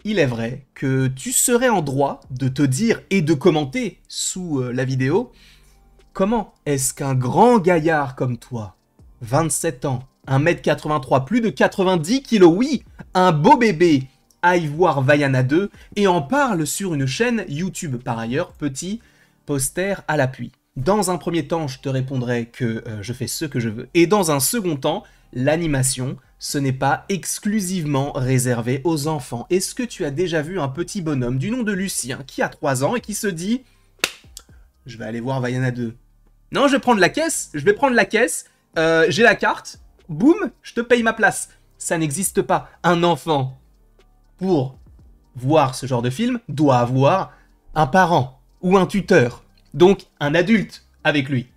Il est vrai que tu serais en droit de te dire et de commenter sous la vidéo comment est-ce qu'un grand gaillard comme toi, 27 ans, 1m83, plus de 90 kilos, oui, un beau bébé, aille voir Vaiana 2 et en parle sur une chaîne YouTube. Par ailleurs, petit poster à l'appui. Dans un premier temps, je te répondrai que je fais ce que je veux. Et dans un second temps, l'animation, ce n'est pas exclusivement réservé aux enfants. Est-ce que tu as déjà vu un petit bonhomme du nom de Lucien qui a 3 ans et qui se dit « Je vais aller voir Vaiana 2 ». Non, je vais prendre la caisse, j'ai la carte, boum, je te paye ma place. Ça n'existe pas. Un enfant, pour voir ce genre de film, doit avoir un parent ou un tuteur. Donc, un adulte avec lui.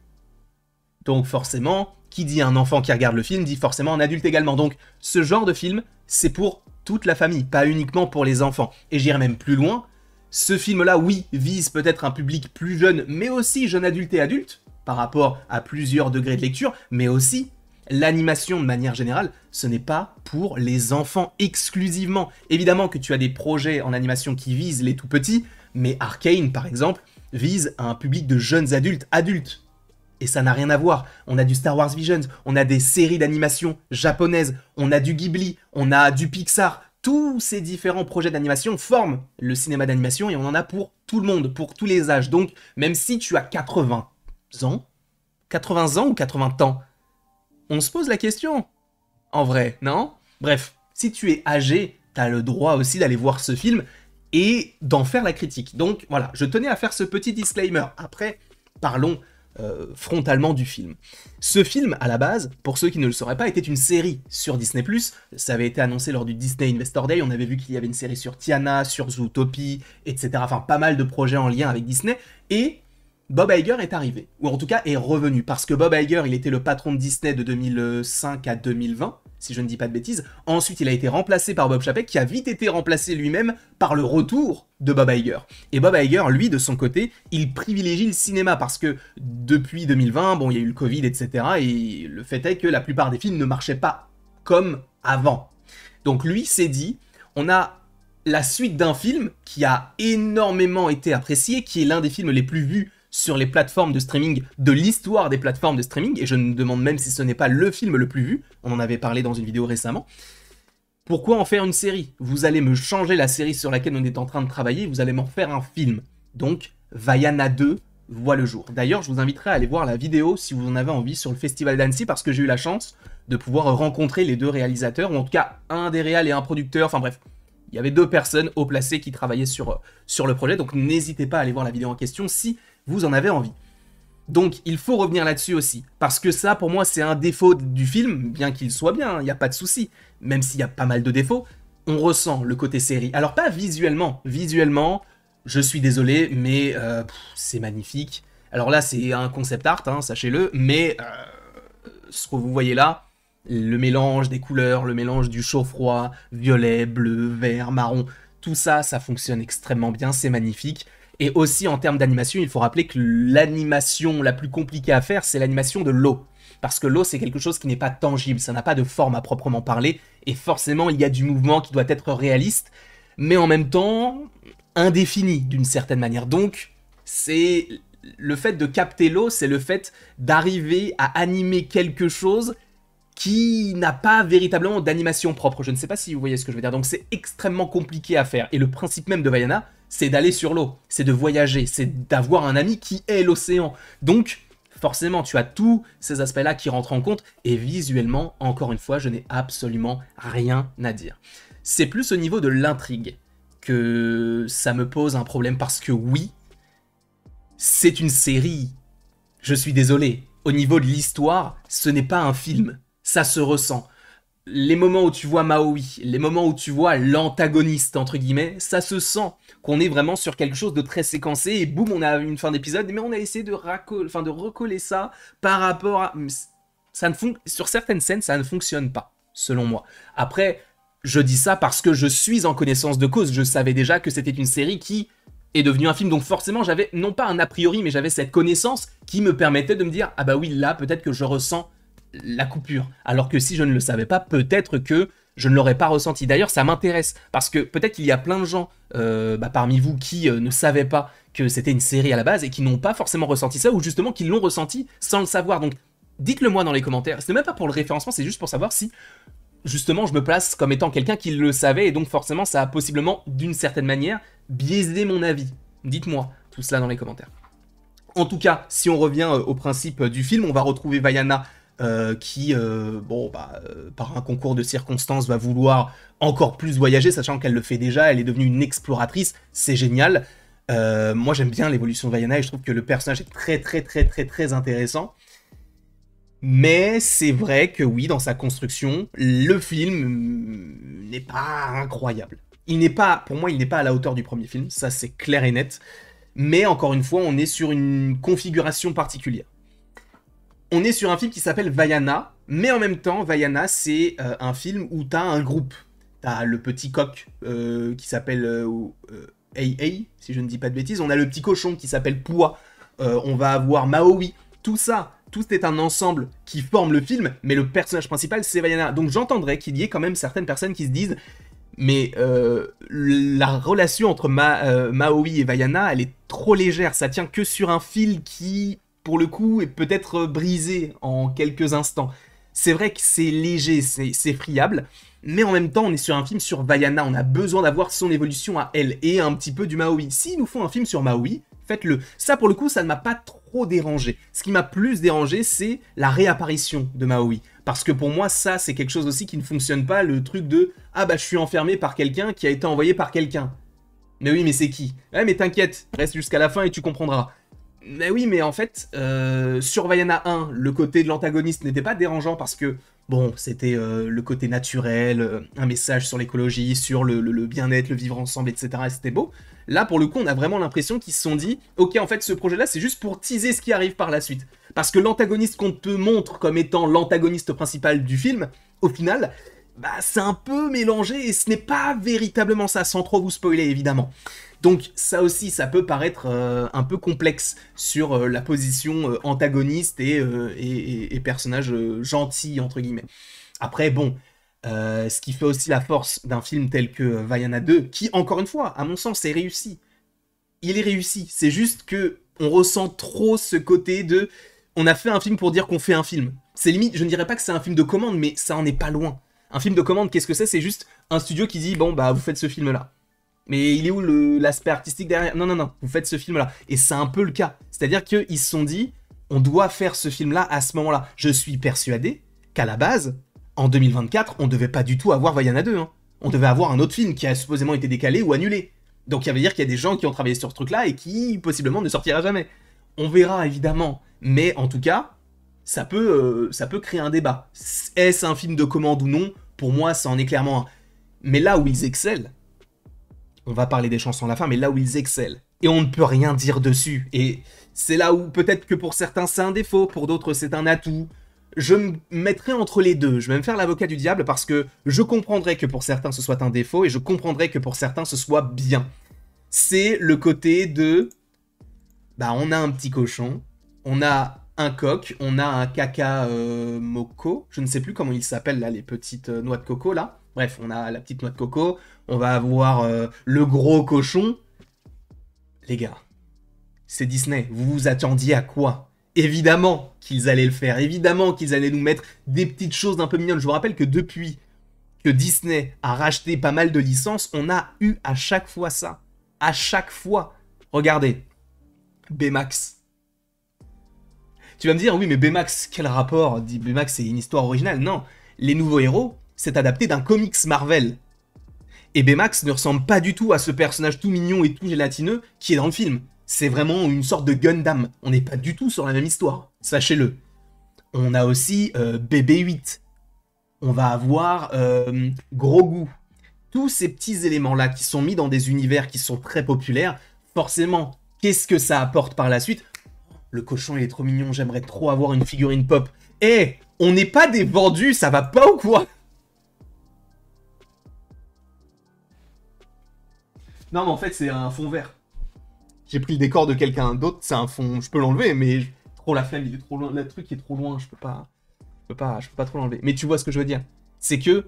Donc, forcément, qui dit un enfant qui regarde le film, dit forcément un adulte également. Donc, ce genre de film, c'est pour toute la famille, pas uniquement pour les enfants. Et j'irai même plus loin. Ce film-là, oui, vise peut-être un public plus jeune, mais aussi jeune adulte et adulte, par rapport à plusieurs degrés de lecture, mais aussi l'animation de manière générale, ce n'est pas pour les enfants exclusivement. Évidemment que tu as des projets en animation qui visent les tout petits, mais Arcane, par exemple, vise un public de jeunes adultes. Et ça n'a rien à voir. On a du Star Wars Visions, on a des séries d'animation japonaises, on a du Ghibli, on a du Pixar. Tous ces différents projets d'animation forment le cinéma d'animation et on en a pour tout le monde, pour tous les âges. Donc, même si tu as 80 ans ou 80 ans, on se pose la question. En vrai, non? Bref, si tu es âgé, t'as le droit aussi d'aller voir ce film et d'en faire la critique. Donc voilà, je tenais à faire ce petit disclaimer. Après, parlons frontalement du film. Ce film, à la base, pour ceux qui ne le sauraient pas, était une série sur Disney+. Ça avait été annoncé lors du Disney Investor Day. On avait vu qu'il y avait une série sur Tiana, sur Zootopie, etc. Enfin, pas mal de projets en lien avec Disney. Et Bob Iger est arrivé, ou en tout cas est revenu, parce que Bob Iger, il était le patron de Disney de 2005 à 2020, si je ne dis pas de bêtises. Ensuite, il a été remplacé par Bob Chapek, qui a vite été remplacé lui-même par le retour de Bob Iger. Et Bob Iger, lui, de son côté, il privilégie le cinéma, parce que depuis 2020, bon, il y a eu le Covid, etc., et le fait est que la plupart des films ne marchaient pas comme avant. Donc lui s'est dit, on a la suite d'un film qui a énormément été apprécié, qui est l'un des films les plus vus sur les plateformes de streaming de l'histoire des plateformes de streaming, et je me demande même si ce n'est pas le film le plus vu, on en avait parlé dans une vidéo récemment. Pourquoi en faire une série? Vous allez me changer la série sur laquelle on est en train de travailler, vous allez m'en faire un film. Donc, Vaiana 2 voit le jour. D'ailleurs, je vous inviterai à aller voir la vidéo si vous en avez envie sur le Festival d'Annecy, parce que j'ai eu la chance de pouvoir rencontrer les deux réalisateurs, ou en tout cas un des réals et un producteur, enfin bref. Il y avait 2 personnes haut placées qui travaillaient sur le projet, donc n'hésitez pas à aller voir la vidéo en question si vous en avez envie. Donc il faut revenir là-dessus aussi, parce que ça pour moi c'est un défaut du film, bien qu'il soit bien, il n'y a pas de souci, même s'il y a pas mal de défauts, on ressent le côté série. Alors pas visuellement, je suis désolé, mais c'est magnifique. Alors là c'est un concept art, hein, sachez-le, mais ce que vous voyez là, le mélange des couleurs, le mélange du chaud-froid, violet, bleu, vert, marron, tout ça, ça fonctionne extrêmement bien, c'est magnifique. Et aussi en termes d'animation, il faut rappeler que l'animation la plus compliquée à faire, c'est l'animation de l'eau. Parce que l'eau, c'est quelque chose qui n'est pas tangible, ça n'a pas de forme à proprement parler, et forcément, il y a du mouvement qui doit être réaliste, mais en même temps, indéfini d'une certaine manière. Donc, c'est le fait de capter l'eau, c'est le fait d'arriver à animer quelque chose qui n'a pas véritablement d'animation propre. Je ne sais pas si vous voyez ce que je veux dire. Donc c'est extrêmement compliqué à faire. Et le principe même de Vaiana, c'est d'aller sur l'eau, c'est de voyager, c'est d'avoir un ami qui est l'océan. Donc forcément, tu as tous ces aspects-là qui rentrent en compte. Et visuellement, encore une fois, je n'ai absolument rien à dire. C'est plus au niveau de l'intrigue que ça me pose un problème. Parce que oui, c'est une série. Je suis désolé. Au niveau de l'histoire, ce n'est pas un film. Ça se ressent. Les moments où tu vois Maui, les moments où tu vois l'antagoniste, entre guillemets, ça se sent qu'on est vraiment sur quelque chose de très séquencé, et boum, on a une fin d'épisode, mais on a essayé de recoller ça par rapport à... Sur certaines scènes, ça ne fonctionne pas, selon moi. Après, je dis ça parce que je suis en connaissance de cause, je savais déjà que c'était une série qui est devenue un film, donc forcément j'avais, non pas un a priori, mais j'avais cette connaissance qui me permettait de me dire, ah bah oui, là, peut-être que je ressens la coupure. Alors que si je ne le savais pas, peut-être que je ne l'aurais pas ressenti. D'ailleurs, ça m'intéresse, parce que peut-être qu'il y a plein de gens parmi vous qui ne savaient pas que c'était une série à la base et qui n'ont pas forcément ressenti ça, ou justement qui l'ont ressenti sans le savoir. Donc, dites-le moi dans les commentaires. C'est même pas pour le référencement, c'est juste pour savoir si, justement, je me place comme étant quelqu'un qui le savait, et donc forcément, ça a possiblement, d'une certaine manière, biaisé mon avis. Dites-moi tout cela dans les commentaires. En tout cas, si on revient au principe du film, on va retrouver Vaiana qui, par un concours de circonstances, va vouloir encore plus voyager, sachant qu'elle le fait déjà, elle est devenue une exploratrice, c'est génial. Moi, j'aime bien l'évolution de Vaiana et je trouve que le personnage est très intéressant. Mais c'est vrai que oui, dans sa construction, le film n'est pas incroyable. Pour moi, il n'est pas à la hauteur du premier film, ça c'est clair et net. Mais encore une fois, on est sur une configuration particulière. On est sur un film qui s'appelle Vaiana, mais en même temps, Vaiana, c'est un film où t'as un groupe. T'as le petit coq qui s'appelle Ei, si je ne dis pas de bêtises. On a le petit cochon qui s'appelle Pua. On va avoir Maui. Tout ça, tout est un ensemble qui forme le film, mais le personnage principal, c'est Vaiana. Donc j'entendrais qu'il y ait quand même certaines personnes qui se disent mais la relation entre Maui et Vaiana, elle est trop légère, ça tient que sur un fil qui, pour le coup, est peut-être brisé en quelques instants. C'est vrai que c'est léger, c'est friable, mais en même temps, on est sur un film sur Vaiana, on a besoin d'avoir son évolution à elle, et un petit peu du Maui. S'ils nous font un film sur Maui, faites-le. Ça, pour le coup, ça ne m'a pas trop dérangé. Ce qui m'a plus dérangé, c'est la réapparition de Maui. Parce que pour moi, ça, c'est quelque chose aussi qui ne fonctionne pas, le truc de « Ah bah, je suis enfermé par quelqu'un qui a été envoyé par quelqu'un. » Mais oui, mais c'est qui? Ouais, mais t'inquiète, reste jusqu'à la fin et tu comprendras. Mais oui, mais en fait, sur Vaiana 1, le côté de l'antagoniste n'était pas dérangeant parce que, bon, c'était le côté naturel, un message sur l'écologie, sur le bien-être, le vivre ensemble, etc. Et c'était beau. Là, pour le coup, on a vraiment l'impression qu'ils se sont dit « Ok, en fait, ce projet-là, c'est juste pour teaser ce qui arrive par la suite. » Parce que l'antagoniste qu'on te montre comme étant l'antagoniste principal du film, au final, bah, c'est un peu mélangé et ce n'est pas véritablement ça, sans trop vous spoiler, évidemment. Donc ça aussi, ça peut paraître un peu complexe sur la position antagoniste et personnage gentil, entre guillemets. Après, bon, ce qui fait aussi la force d'un film tel que Vaiana 2, qui, encore une fois, à mon sens, est réussi. Il est réussi, c'est juste que on ressent trop ce côté de... On a fait un film pour dire qu'on fait un film. C'est limite, je ne dirais pas que c'est un film de commande, mais ça en est pas loin. Un film de commande, qu'est-ce que c'est? C'est juste un studio qui dit, bon, bah, vous faites ce film-là. Mais il est où l'aspect artistique derrière? Non, non, non, vous faites ce film-là. Et c'est un peu le cas. C'est-à-dire qu'ils se sont dit, on doit faire ce film-là à ce moment-là. Je suis persuadé qu'à la base, en 2024, on devait pas du tout avoir Vaiana 2. Hein. On devait avoir un autre film qui a supposément été décalé ou annulé. Donc ça veut dire qu'il y a des gens qui ont travaillé sur ce truc-là et qui, possiblement, ne sortira jamais. On verra, évidemment. Mais en tout cas, ça peut créer un débat. Est-ce un film de commande ou non? Pour moi, ça en est clairement un. Mais là où ils excellent, on va parler des chansons à la fin, mais là où ils excellent, et on ne peut rien dire dessus, et c'est là où peut-être que pour certains c'est un défaut, pour d'autres c'est un atout, je me mettrai entre les deux, je vais me faire l'avocat du diable parce que je comprendrai que pour certains ce soit un défaut, et je comprendrai que pour certains ce soit bien. C'est le côté de... Bah on a un petit cochon, on a un coq, on a un caca moco, je ne sais plus comment il s'appelle là, les petites noix de coco là. Bref, on a la petite noix de coco, on va avoir le gros cochon. Les gars, c'est Disney, vous vous attendiez à quoi? Évidemment qu'ils allaient le faire, évidemment qu'ils allaient nous mettre des petites choses un peu mignonnes. Je vous rappelle que depuis que Disney a racheté pas mal de licences, on a eu à chaque fois ça. À chaque fois. Regardez, Baymax. Tu vas me dire, oui, mais Baymax, quel rapport? Baymax, c'est une histoire originale. Non, les nouveaux héros, c'est adapté d'un comics Marvel. Et Baymax ne ressemble pas du tout à ce personnage tout mignon et tout gélatineux qui est dans le film. C'est vraiment une sorte de Gundam. On n'est pas du tout sur la même histoire, sachez-le. On a aussi BB-8. On va avoir Grogu. Tous ces petits éléments-là qui sont mis dans des univers qui sont très populaires, forcément, qu'est-ce que ça apporte par la suite? Le cochon, il est trop mignon, j'aimerais trop avoir une figurine pop. Eh, on n'est pas des vendus, ça va pas ou quoi? Non, mais en fait, c'est un fond vert. J'ai pris le décor de quelqu'un d'autre, c'est un fond... Je peux l'enlever, mais... Trop la flemme, il est trop loin, le truc est trop loin, je peux pas trop l'enlever. Mais tu vois ce que je veux dire? C'est que...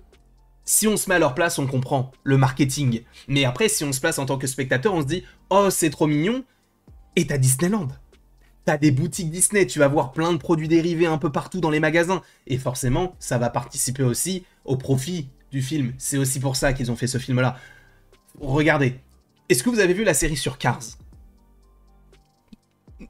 Si on se met à leur place, on comprend le marketing. Mais après, si on se place en tant que spectateur, on se dit « Oh, c'est trop mignon !» Et t'as Disneyland. T'as des boutiques Disney, tu vas voir plein de produits dérivés un peu partout dans les magasins. Et forcément, ça va participer aussi au profit du film. C'est aussi pour ça qu'ils ont fait ce film-là. Regardez. Est-ce que vous avez vu la série sur Cars?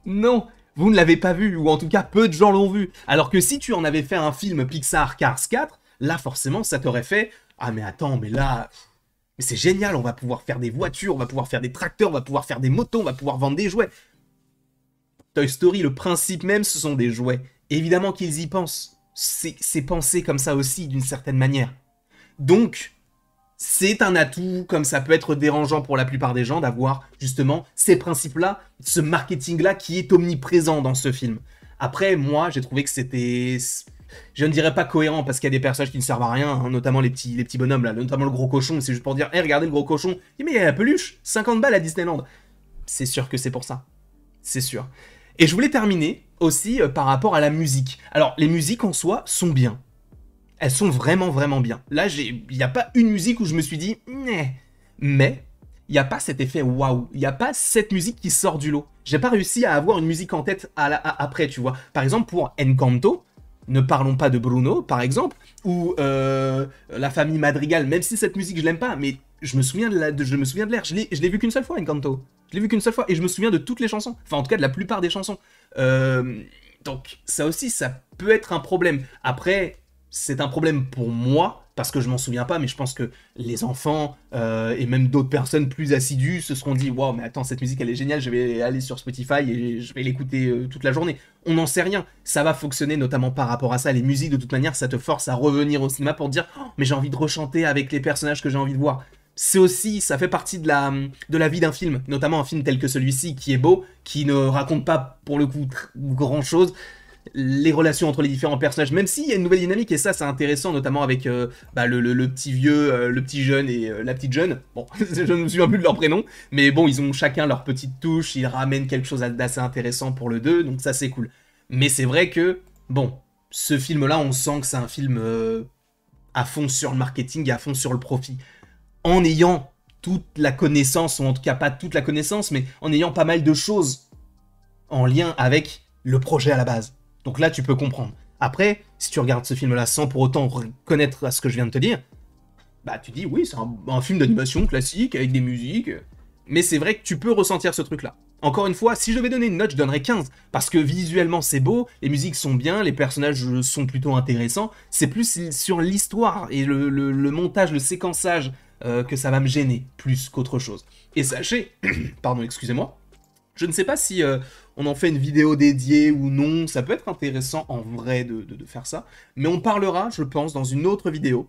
Non, vous ne l'avez pas vu, ou en tout cas peu de gens l'ont vu. Alors que si tu en avais fait un film Pixar Cars 4, là forcément ça t'aurait fait « Ah mais attends, mais là... Mais c'est génial, on va pouvoir faire des voitures, on va pouvoir faire des tracteurs, on va pouvoir faire des motos, on va pouvoir vendre des jouets. » Toy Story, le principe même, ce sont des jouets. Évidemment qu'ils y pensent. C'est pensé comme ça aussi, d'une certaine manière. Donc, c'est un atout, comme ça peut être dérangeant pour la plupart des gens, d'avoir justement ces principes-là, ce marketing-là qui est omniprésent dans ce film. Après, moi, j'ai trouvé que c'était... Je ne dirais pas cohérent, parce qu'il y a des personnages qui ne servent à rien, hein, notamment les petits bonhommes, là, notamment le gros cochon, c'est juste pour dire « Hey, regardez le gros cochon !» Mais il y a la peluche, 50 balles à Disneyland. C'est sûr que c'est pour ça. C'est sûr. Et je voulais terminer aussi par rapport à la musique. Alors, les musiques en soi sont bien. Elles sont vraiment, vraiment bien. Là, il n'y a pas une musique où je me suis dit « Né ». Mais, il n'y a pas cet effet waouh. Il n'y a pas cette musique qui sort du lot. J'ai pas réussi à avoir une musique en tête après, tu vois. Par exemple, pour Encanto, ne parlons pas de Bruno, par exemple, ou la famille Madrigal, même si cette musique, je l'aime pas, mais je me souviens de l'air. Je l'ai vu qu'une seule fois, Encanto. Je l'ai vu qu'une seule fois, et je me souviens de toutes les chansons. Enfin, en tout cas, de la plupart des chansons. Donc, ça aussi, ça peut être un problème. Après, c'est un problème pour moi, parce que je m'en souviens pas, mais je pense que les enfants, et même d'autres personnes plus assidues, se seront dit « Waouh, mais attends, cette musique, elle est géniale, je vais aller sur Spotify et je vais l'écouter toute la journée. » On n'en sait rien. Ça va fonctionner notamment par rapport à ça. Les musiques, de toute manière, ça te force à revenir au cinéma pour te dire « Oh, mais j'ai envie de rechanter avec les personnages que j'ai envie de voir. » C'est aussi, ça fait partie de la vie d'un film, notamment un film tel que celui-ci, qui est beau, qui ne raconte pas, pour le coup, grand-chose, les relations entre les différents personnages, même s'il y a une nouvelle dynamique, et ça, c'est intéressant, notamment avec le petit vieux, le petit jeune et la petite jeune. Bon, je ne me souviens plus de leur prénom, mais bon, ils ont chacun leur petite touche, ils ramènent quelque chose d'assez intéressant pour le 2, donc ça, c'est cool. Mais c'est vrai que, bon, ce film-là, on sent que c'est un film à fond sur le marketing et à fond sur le profit. En ayant toute la connaissance, ou en tout cas pas toute la connaissance, mais en ayant pas mal de choses en lien avec le projet à la base. Donc là, tu peux comprendre. Après, si tu regardes ce film-là sans pour autant connaître ce que je viens de te dire, bah tu dis oui, c'est un film d'animation classique, avec des musiques, mais c'est vrai que tu peux ressentir ce truc-là. Encore une fois, si je devais donner une note, je donnerais 15, parce que visuellement c'est beau, les musiques sont bien, les personnages sont plutôt intéressants, c'est plus sur l'histoire et le montage, le séquençage que ça va me gêner, plus qu'autre chose. Et sachez, pardon, excusez-moi, je ne sais pas si on en fait une vidéo dédiée ou non, ça peut être intéressant en vrai de faire ça, mais on parlera, je pense, dans une autre vidéo,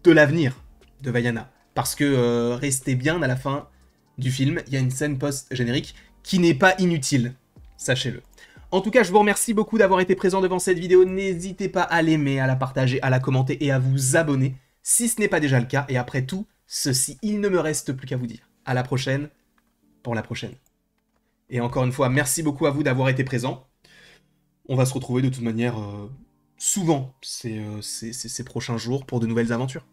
de l'avenir de Vaiana. Parce que restez bien à la fin du film, il y a une scène post-générique qui n'est pas inutile, sachez-le. En tout cas, je vous remercie beaucoup d'avoir été présent devant cette vidéo, n'hésitez pas à l'aimer, à la partager, à la commenter et à vous abonner, si ce n'est pas déjà le cas, et après tout ceci, il ne me reste plus qu'à vous dire. À la prochaine, pour la prochaine. Et encore une fois, merci beaucoup à vous d'avoir été présent. On va se retrouver de toute manière souvent ces prochains jours pour de nouvelles aventures.